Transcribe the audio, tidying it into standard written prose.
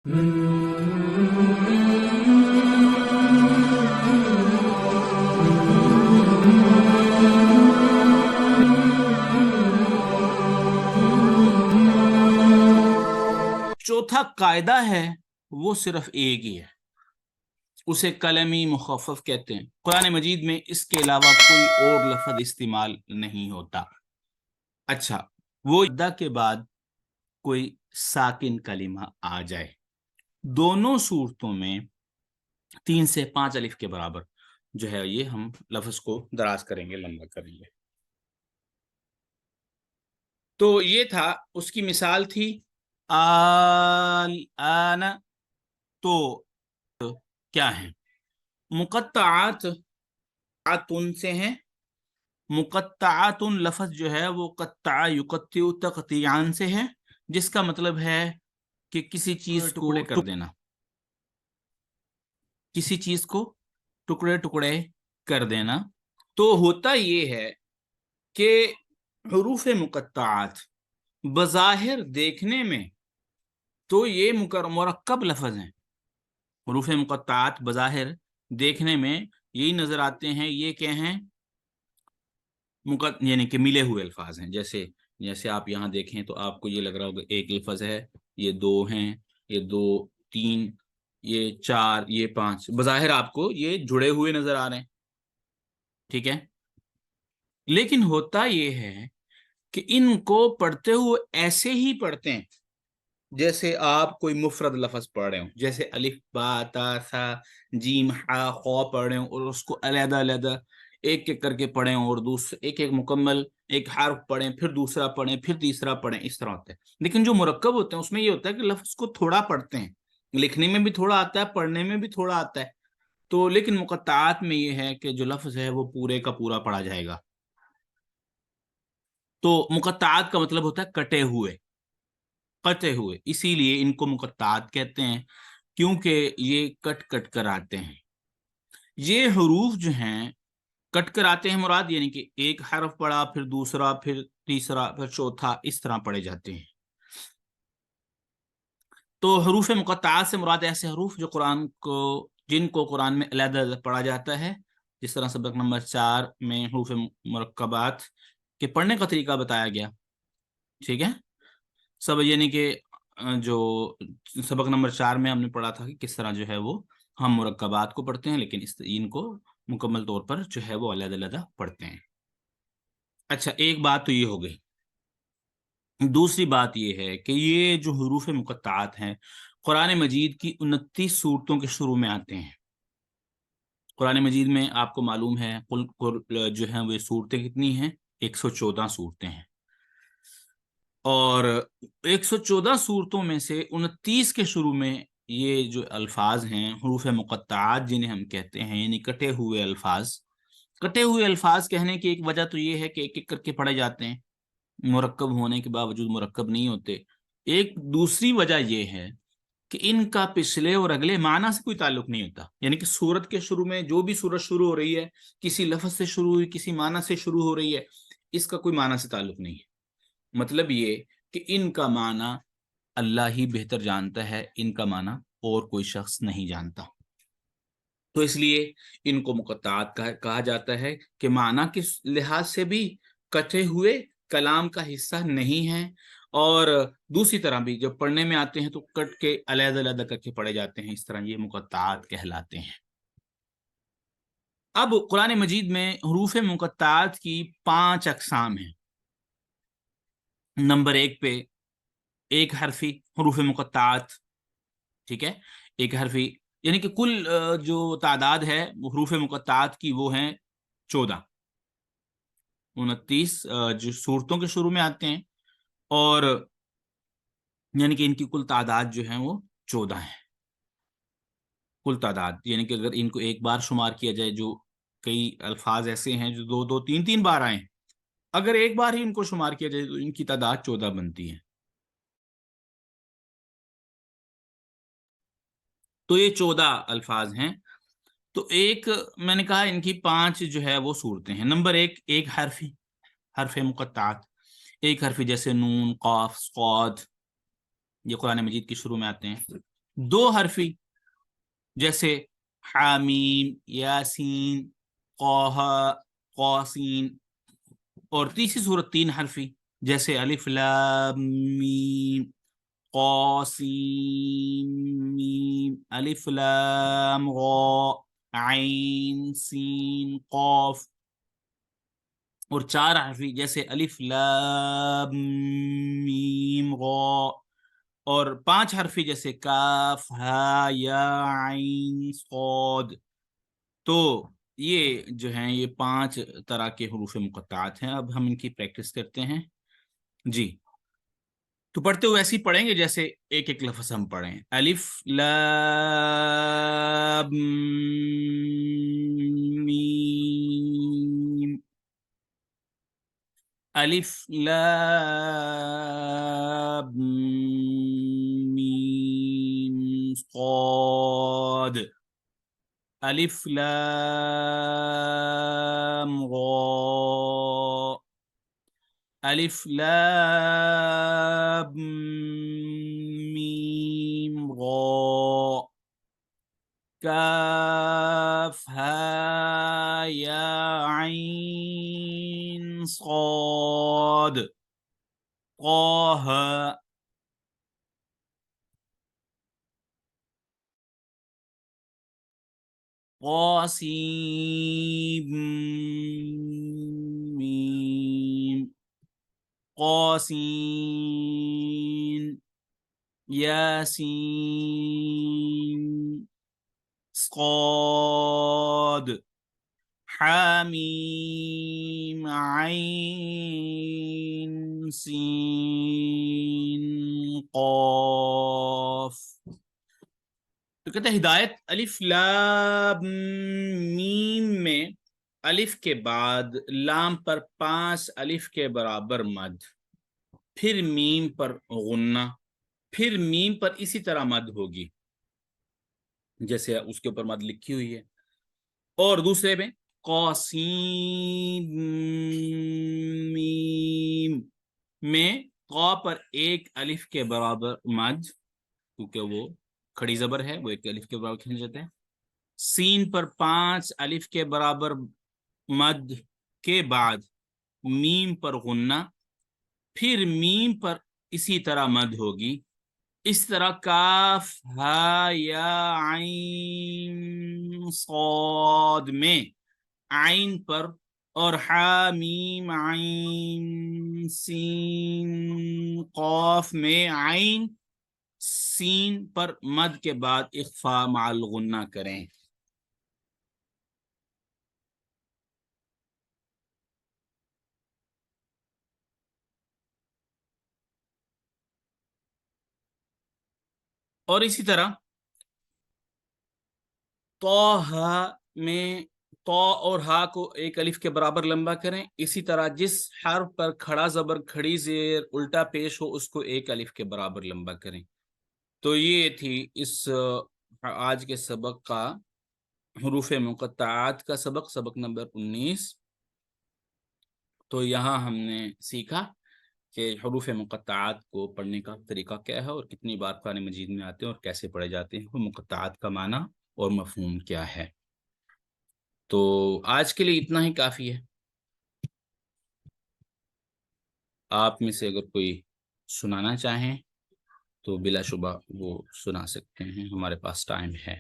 چوتھا قاعدہ ہے وہ صرف ایک ہی ہے، اسے کلمی مخفف کہتے ہیں۔ قرآن مجید میں اس کے علاوہ کوئی اور لفظ استعمال نہیں ہوتا۔ اچھا، وہ ادا کے بعد کوئی ساکن کلمہ آ جائے، دونوں صورتوں میں 3 سے 5 الف کے برابر جو ہے یہ ہم لفظ کو دراز کریں گے، لمبا کریں گے۔ تو یہ تھا، اس کی مثال تھی آن، تو کیا ہیں مقطعات، ان سے ہیں مقطعات لفظ جو ہے وہ قطع یقطع تقطیعان سے ہے، جس کا مطلب ہے کہ کسی چیز کو ٹکڑے کر دینا، کسی چیز کو ٹکڑے ٹکڑے کر دینا۔ تو ہوتا یہ ہے کہ حروف مقطعات بظاہر دیکھنے میں تو یہ مرکب لفظ ہیں، حروف مقطعات بظاہر دیکھنے میں یہی نظر آتے ہیں، یہ کیا ہیں، یعنی کہ ملے ہوئے الفاظ ہیں۔ جیسے آپ یہاں دیکھیں تو آپ کو یہ لگ رہا ہوگا ایک لفظ ہے، یہ 2 ہیں، یہ 2 3 یہ 4 یہ 5، بظاہر آپ کو یہ جڑے ہوئے نظر آ رہے ہیں، ٹھیک ہے۔ لیکن ہوتا یہ ہے کہ ان کو پڑھتے ہوئے ایسے ہی پڑھتے ہیں جیسے آپ کوئی مفرد لفظ پڑھ رہے ہوں، جیسے الف با تا ثا جیم ہا خا پڑھ رہے ہوں اور اس کو علیحدہ علیحدہ ایک ایک کر کے پڑھیں، اور ایک مکمل ایک حرف پڑھیں، پھر دوسرا پڑھیں، پھر تیسرا پڑھیں، اس طرح ہوتا ہے۔ لیکن جو مرکب ہوتے ہیں اس میں یہ ہوتا ہے کہ لفظ کو تھوڑا پڑھتے ہیں، لکھنے میں بھی تھوڑا آتا ہے، پڑھنے میں بھی تھوڑا آتا ہے۔ تو لیکن مقطعات میں یہ ہے کہ جو لفظ ہے وہ پورے کا پورا پڑھا جائے گا۔ تو مقطعات کا مطلب ہوتا ہے کٹے ہوئے، اسی لیے ان کو مقطعات کہتے ہیں، کیونکہ یہ کٹ کٹ کر آتے ہیں۔ یہ حروف جو ہیں کٹ کر آتے ہیں مراد، یعنی کہ ایک حرف پڑھا، پھر دوسرا، پھر تیسرا، پھر چوتھا، اس طرح پڑھے جاتے ہیں۔ تو حروف مقطعات سے مراد ایسے حروف جو جن کو قرآن میں علیحدہ علیحدہ پڑھا جاتا ہے، جس طرح سبق نمبر 4 میں حروف مرکبات کے پڑھنے کا طریقہ بتایا گیا، ٹھیک ہے۔ یعنی کہ جو سبق نمبر 4 میں ہم نے پڑھا تھا کہ کس طرح جو ہے وہ ہم مرکبات کو پڑھتے ہیں، لیکن ان کو مکمل طور پر جو ہے وہ علیحدہ علیحدہ پڑھتے ہیں۔ اچھا، ایک بات تو یہ ہو گئی۔ دوسری بات یہ ہے کہ یہ جو حروف مقطعات ہیں قرآن مجید کی 29 صورتوں کے شروع میں آتے ہیں۔ قرآن مجید میں آپ کو معلوم ہے جو ہیں وہ صورتیں کتنی ہیں، 114 صورتیں ہیں، اور 114 صورتوں میں سے 29 کے شروع میں یہ جو الفاظ ہیں حروف مقطعات جنہیں ہم کہتے ہیں، یعنی کٹے ہوئے الفاظ۔ کٹے ہوئے الفاظ کہنے کی ایک وجہ تو یہ ہے کہ ایک ایک کر کے پڑھے جاتے ہیں، مرکب ہونے کے باوجود مرکب نہیں ہوتے۔ ایک دوسری وجہ یہ ہے کہ ان کا پچھلے اور اگلے معنی سے کوئی تعلق نہیں ہوتا، یعنی کہ سورت کے شروع میں جو بھی سورت شروع ہو رہی ہے کسی لفظ سے شروع ہوئی، کسی معنی سے شروع ہو رہی ہے، اس کا کوئی معنی سے تعلق نہیں ہے۔ مطلب یہ کہ ان کا معنی اللہ ہی بہتر جانتا ہے، ان کا معنی اور کوئی شخص نہیں جانتا۔ تو اس لیے ان کو مقطعات کہا جاتا ہے کہ معنی کے لحاظ سے بھی کٹے ہوئے کلام کا حصہ نہیں ہے، اور دوسری طرح بھی جب پڑھنے میں آتے ہیں تو کٹ کے علیحدہ علیحدہ کر کے پڑھے جاتے ہیں، اس طرح یہ مقطعات کہلاتے ہیں۔ اب قرآن مجید میں حروف مقطعات کی 5 اقسام ہیں۔ نمبر 1 پہ ایک حرفی حروف مقطعات، ٹھیک ہے، ایک حرفی، یعنی کہ کل جو تعداد ہے حروف مقطعات کی وہ ہیں 14، 29 جو صورتوں کے شروع میں آتے ہیں، اور یعنی کہ ان کی کل تعداد جو ہیں وہ 14 ہیں۔ کل تعداد یعنی کہ اگر ان کو ایک بار شمار کیا جائے، جو کئی الفاظ ایسے ہیں جو 2 2 3 3 بار آئے ہیں، اگر ایک بار ہی ان کو شمار کیا جائے تو ان کی تعداد 14 بنتی ہے۔ تو یہ 14 الفاظ ہیں۔ تو ایک میں نے کہا ان کی 5 جو ہے وہ صورتیں ہیں۔ نمبر 1 ایک حرفی، حرف مقطعات، ایک حرفی جیسے نون، قاف، صاد، یہ قرآن مجید کے شروع میں آتے ہیں۔ دو حرفی جیسے حامیم، یاسین، قوہا، قاسین. اور تیسری صورت تین حرفی جیسے الف لام میم، قاسین میم، الف لام را، عین سین قاف. اور چار حرفی جیسے الف لام میم را. اور پانچ حرفی جیسے کاف ہا یا عین صاد. تو یہ جو ہیں یہ پانچ طرح کے حروف مقطعات ہیں. اب ہم ان کی پریکٹس کرتے ہیں. جی تو پڑھتے ہوئے ایسے ہی پڑھیں گے جیسے ایک ایک لفظ ہم پڑھیں. الف لام میم، الف لام میم صاد، الف لام را، الف لام میم را، کاف ها یا عین صاد، طه. قاسم میم، قاسین، یاسین، صاد، حامیم عین سین قاف. تو کہتے ہیں ہدایت الف لام میم میں الف کے بعد لام پر 5 الف کے برابر مد، پھر میم پر غنہ، پھر میم پر اسی طرح مد ہوگی جیسے اس کے اوپر مد لکھی ہوئی ہے. اور دوسرے میں قاسین میم میں قا پر 1 الف کے برابر مد، کیونکہ وہ کھڑی زبر ہے، وہ 1 الف کے برابر کھینچ جاتے ہیں. سین پر 5 الف کے برابر مد کے بعد میم پر غنہ، پھر میم پر اسی طرح مد ہوگی. اس طرح کاف ہا یا عین صاد میں عین پر، اور حا میم عین سین قاف میں عین سین پر مد کے بعد اخفا مع الغنہ کریں. اور اسی طرح طه میں تو اور ہا کو 1 الف کے برابر لمبا کریں. اسی طرح جس حرف پر کھڑا زبر کھڑی زیر الٹا پیش ہو اس کو 1 الف کے برابر لمبا کریں. تو یہ تھی اس آج کے سبق کا حروف مقطعات کا سبق نمبر 19. تو یہاں ہم نے سیکھا کہ حروف مقطعات کو پڑھنے کا طریقہ کیا ہے اور کتنی بار قرآن مجید میں آتے ہیں اور کیسے پڑھے جاتے ہیں، وہ مقطعات کا معنی اور مفہوم کیا ہے. تو آج کے لیے اتنا ہی کافی ہے. آپ میں سے اگر کوئی سنانا چاہیں تو بلا شبہ وہ سنا سکتے ہیں، ہمارے پاس ٹائم ہے.